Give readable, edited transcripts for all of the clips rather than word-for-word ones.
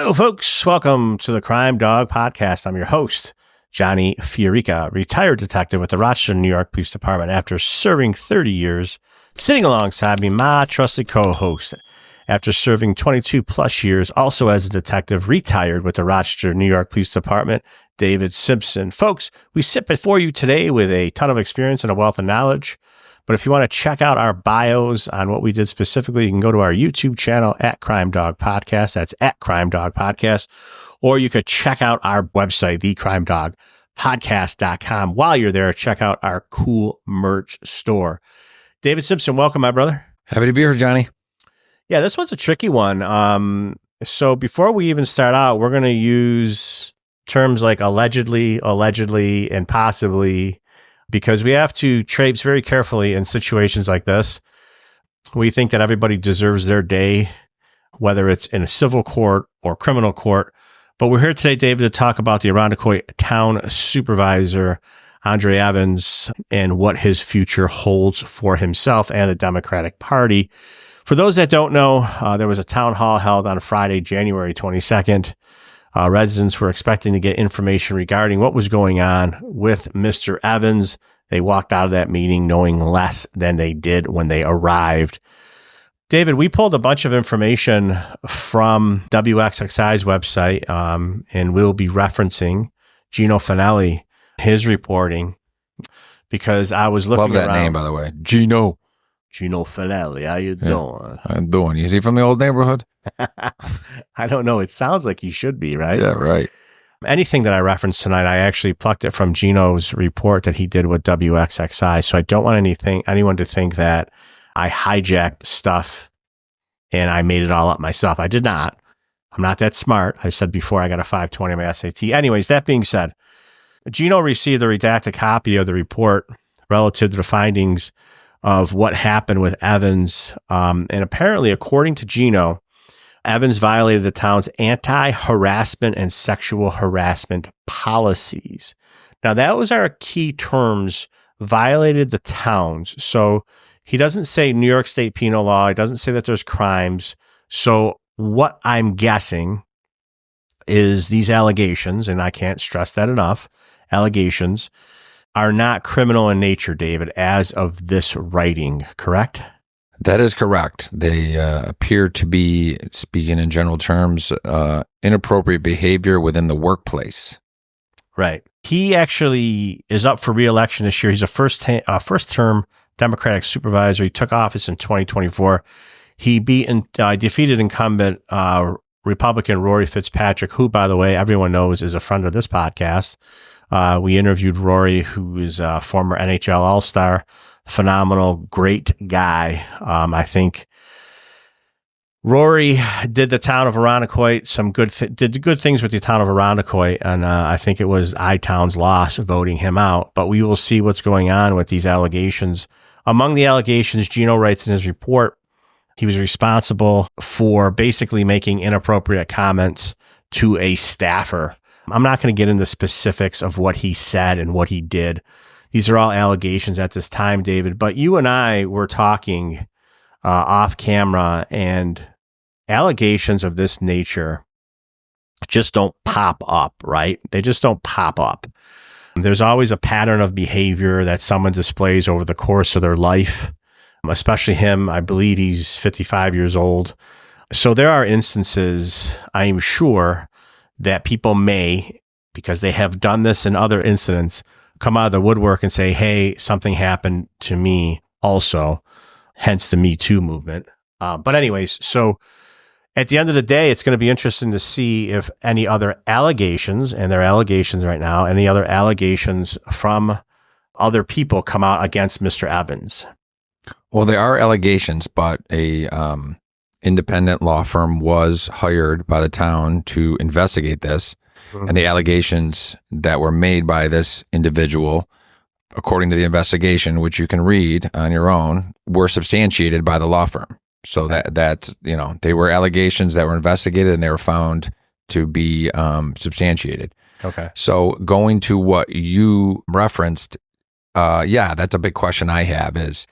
Hello, folks. Welcome to the Crime Dawg podcast. I'm your host, Johnny FIORICA, retired detective with the Rochester, New York Police Department after serving 30 years. Sitting alongside me, my trusted co-host, after serving 22 plus years, also as a detective, retired with the Rochester, New York Police Department, David Simpson. Folks, we sit before you today with a ton of experience and a wealth of knowledge. But if you want to check out our bios on what we did specifically, you can go to our YouTube channel at Crime Dawg Podcast. That's at Crime Dawg Podcast. Or you could check out our website, thecrimedogpodcast.com. While you're there, check out our cool merch store. David Simpson, welcome, my brother. Happy to be here, Johnny. Yeah, this one's a tricky one. So before we even start out, we're going to use terms like allegedly, and possibly, because we have to traipse very carefully in situations like this. We think that everybody deserves their day, whether it's in a civil court or criminal court. But we're here today, David, to talk about the Irondequoit town supervisor, Andraé Evans, and what his future holds for himself and the Democratic Party. For those that don't know, there was a town hall held on Friday, January 22nd. Residents were expecting to get information regarding what was going on with Mr. Evans. They walked out of that meeting knowing less than they did when they arrived. David, we pulled a bunch of information from WXXI's website, and we'll be referencing Gino Finelli, his reporting, because I was looking around. Love that name, by the way. Gino Finelli, how you doing? I'm doing. Is he from the old neighborhood? I don't know. It sounds like he should be, right? Yeah, right. Anything that I referenced tonight, I actually plucked it from Gino's report that he did with WXXI. So I don't want anyone to think that I hijacked stuff and I made it all up myself. I did not. I'm not that smart. I said before I got a 520 on my SAT. Anyways, that being said, Gino received a redacted copy of the report relative to the findings of what happened with Evans. And apparently, according to Gino, Evans violated the town's anti-harassment and sexual harassment policies. Now, that was our key terms, violated the town's. So he doesn't say New York State penal law. He doesn't say that there's crimes. So what I'm guessing is these allegations, and I can't stress that enough, allegations are not criminal in nature, David, as of this writing, correct? That is correct. They appear to be, speaking in general terms, inappropriate behavior within the workplace. Right. He actually is up for re-election this year. He's a first-term Democratic supervisor. He took office in 2024. He defeated incumbent Republican Rory Fitzpatrick, who, by the way, everyone knows is a friend of this podcast. We interviewed Rory, who is a former NHL All-Star. Phenomenal, great guy. I think Rory did the town of Irondequoit did good things with the town of Irondequoit, and I think it was I-Town's loss voting him out. But we will see what's going on with these allegations. Among the allegations, Gino writes in his report, he was responsible for basically making inappropriate comments to a staffer. I'm not going to get into specifics of what he said and what he did. These are all allegations at this time, David, but you and I were talking off camera, and allegations of this nature just don't pop up, right? They just don't pop up. There's always a pattern of behavior that someone displays over the course of their life, especially him. I believe he's 55 years old. So there are instances, I'm sure, that people may, because they have done this in other incidents, come out of the woodwork and say, hey, something happened to me also, hence the Me Too movement. But anyways, so at the end of the day, it's going to be interesting to see if any other allegations, and there are allegations right now, any other allegations from other people come out against Mr. Evans. Well, there are allegations, but a independent law firm was hired by the town to investigate this. And the allegations that were made by this individual, according to the investigation, which you can read on your own, were substantiated by the law firm. So that they were allegations that were investigated and they were found to be substantiated. Okay. So going to what you referenced, that's a big question I have is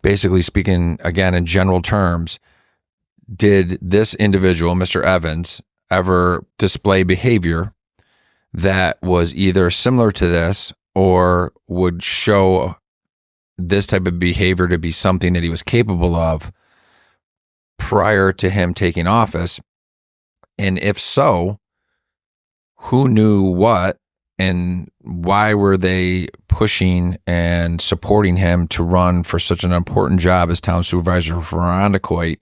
basically speaking, again, in general terms, did this individual, Mr. Evans, ever display behavior that was either similar to this or would show this type of behavior to be something that he was capable of prior to him taking office? And if so, who knew what, and why were they pushing and supporting him to run for such an important job as town supervisor for Irondequoit,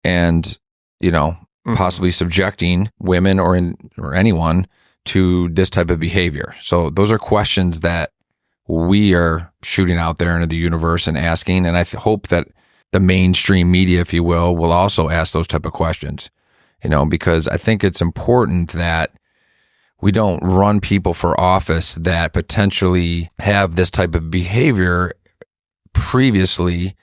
and, possibly subjecting women or anyone to this type of behavior? So those are questions that we are shooting out there into the universe and asking, and I hope that the mainstream media, if you will also ask those type of questions, because I think it's important that we don't run people for office that potentially have this type of behavior previously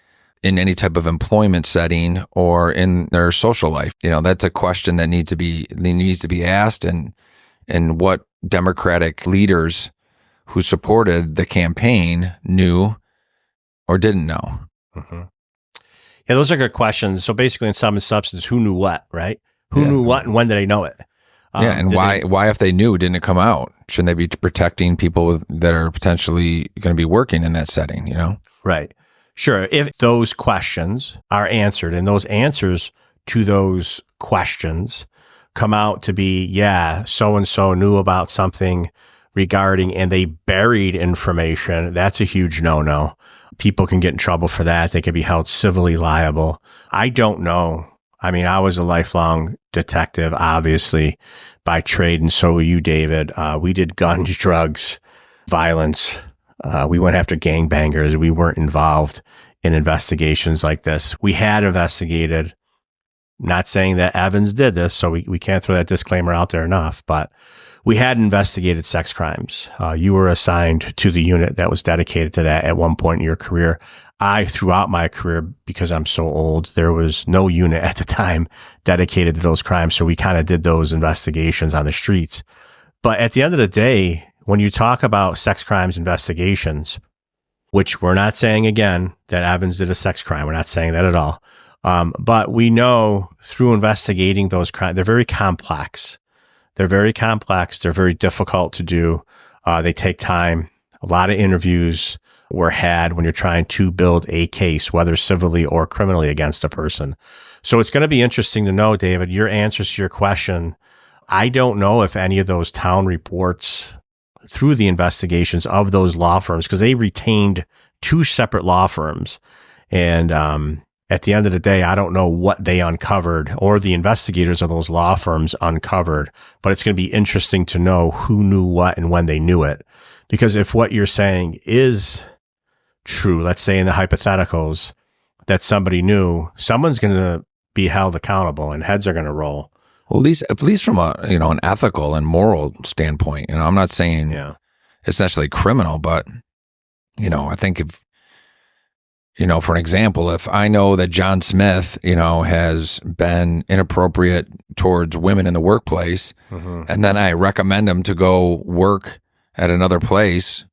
in any type of employment setting or in their social life. That's a question that needs to be asked, and what Democratic leaders who supported the campaign knew or didn't know. Mm-hmm. Yeah, those are good questions. So basically, in sum and substance, who knew what, right? Who knew what, and when did they know it? And why, if they knew, didn't it come out? Shouldn't they be protecting people that are potentially going to be working in that setting, Right. Sure. If those questions are answered, and those answers to those questions come out to be, so-and-so knew about something regarding, and they buried information, that's a huge no-no. People can get in trouble for that. They can be held civilly liable. I don't know. I mean, I was a lifelong detective, obviously, by trade, and so were you, David. We did guns, drugs, violence. We went after gangbangers. We weren't involved in investigations like this. We had investigated, not saying that Evans did this, so we can't throw that disclaimer out there enough, but we had investigated sex crimes. You were assigned to the unit that was dedicated to that at one point in your career. Throughout my career, because I'm so old, there was no unit at the time dedicated to those crimes. So we kind of did those investigations on the streets. But at the end of the day, when you talk about sex crimes investigations, which we're not saying again that Evans did a sex crime, we're not saying that at all. But we know through investigating those crimes, they're very complex. They're very complex. They're very difficult to do. They take time. A lot of interviews were had when you're trying to build a case, whether civilly or criminally, against a person. So it's going to be interesting to know, David, your answers to your question. I don't know if any of those town reports through the investigations of those law firms, because they retained 2 separate law firms. And at the end of the day, I don't know what they uncovered or the investigators of those law firms uncovered, but it's going to be interesting to know who knew what and when they knew it. Because if what you're saying is true, let's say in the hypotheticals that somebody knew, someone's going to be held accountable and heads are going to roll. Well, at least from an ethical and moral standpoint, I'm not saying it's necessarily criminal, but, I think if, for an example, if I know that John Smith, has been inappropriate towards women in the workplace, and then I recommend him to go work at another place,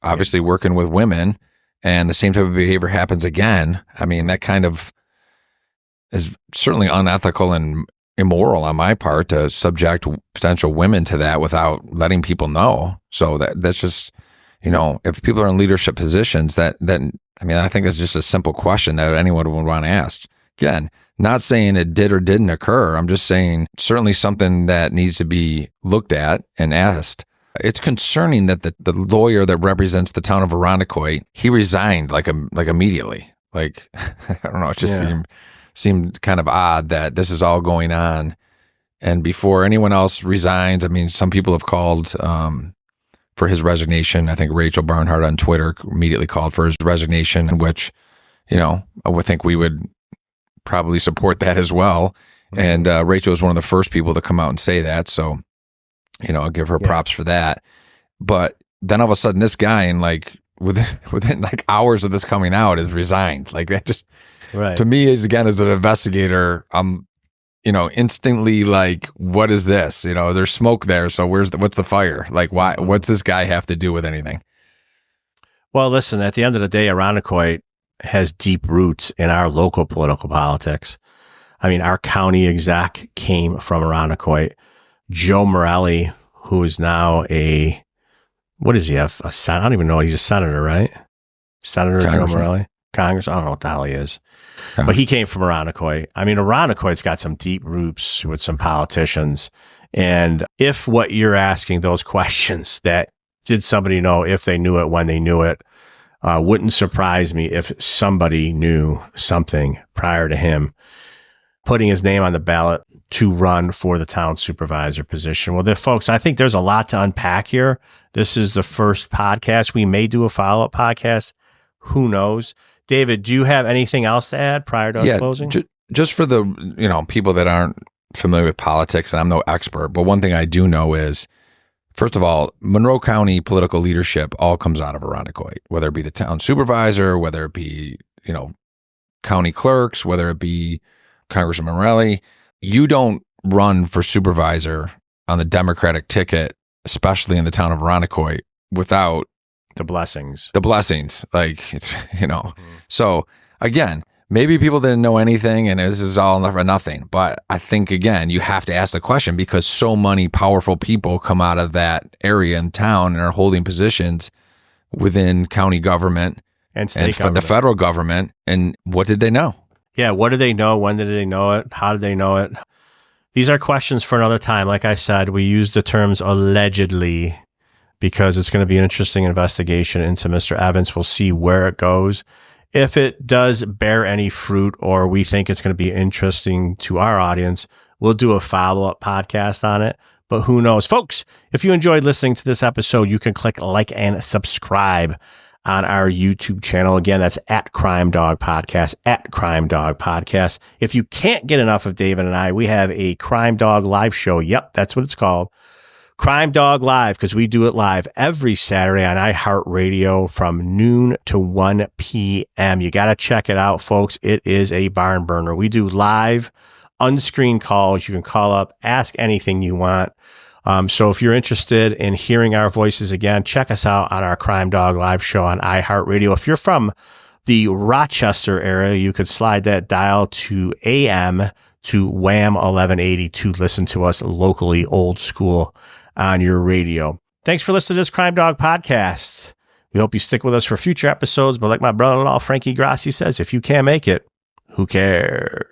obviously working with women, and the same type of behavior happens again, I mean, that kind of is certainly unethical and immoral on my part to subject potential women to that without letting people know. So that's just, if people are in leadership positions, I think it's just a simple question that anyone would want to ask. Again, not saying it did or didn't occur. I'm just saying certainly something that needs to be looked at and asked. It's concerning that the lawyer that represents the town of Irondequoit, he resigned like immediately. Like, I don't know, it just seemed kind of odd that this is all going on. And before anyone else resigns, I mean, some people have called for his resignation. I think Rachel Barnhart on Twitter immediately called for his resignation, which, I would think we would probably support that as well. And Rachel was one of the first people to come out and say that. So, I'll give her props for that. But then all of a sudden, this guy, within like hours of this coming out, is resigned. Like, that just, to me, as an investigator, I'm, instantly like, what is this? There's smoke there. So what's the fire? Like, why? What's this guy have to do with anything? Well, listen, at the end of the day, Irondequoit has deep roots in our local political politics. I mean, our county exec came from Irondequoit. Joe Morelli, who is now what does he have? I don't even know. He's a senator, right? Senator Joe Morelli? Congress? I don't know what the hell he is. But he came from Irondequoit. I mean, Irondequoit's got some deep roots with some politicians. And if what you're asking, those questions that did somebody know if they knew it, when they knew it, wouldn't surprise me if somebody knew something prior to him putting his name on the ballot to run for the town supervisor position. Well, folks, I think there's a lot to unpack here. This is the first podcast. We may do a follow-up podcast. Who knows? David, do you have anything else to add prior to closing? Just for the people that aren't familiar with politics, and I'm no expert, but one thing I do know is, first of all, Monroe County political leadership all comes out of Irondequoit, whether it be the town supervisor, whether it be, county clerks, whether it be Congressman Morelli. You don't run for supervisor on the Democratic ticket, especially in the town of Irondequoit, without the blessings. Like, it's, So again, maybe people didn't know anything and this is all for nothing. But I think, again, you have to ask the question because so many powerful people come out of that area in town and are holding positions within county government and state government. The federal government. And what did they know? Yeah. What did they know? When did they know it? How did they know it? These are questions for another time. Like I said, we use the terms allegedly because it's going to be an interesting investigation into Mr. Evans. We'll see where it goes. If it does bear any fruit or we think it's going to be interesting to our audience, we'll do a follow-up podcast on it. But who knows? Folks, if you enjoyed listening to this episode, you can click like and subscribe on our YouTube channel. Again, that's at Crime Dawg Podcast, at Crime Dawg Podcast. If you can't get enough of David and I, we have a Crime Dawg live show. Yep, that's what it's called. Crime Dawg Live, because we do it live every Saturday on iHeartRadio from noon to 1 p.m. You got to check it out, folks. It is a barn burner. We do live, unscreened calls. You can call up, ask anything you want. So if you're interested in hearing our voices again, check us out on our Crime Dawg Live show on iHeartRadio. If you're from the Rochester area, you could slide that dial to AM to WHAM 1180 to listen to us locally, old school, on your radio. Thanks for listening to this Crime Dawg podcast. We hope you stick with us for future episodes. But like my brother-in-law, Frankie Grassi, says, if you can't make it, who cares?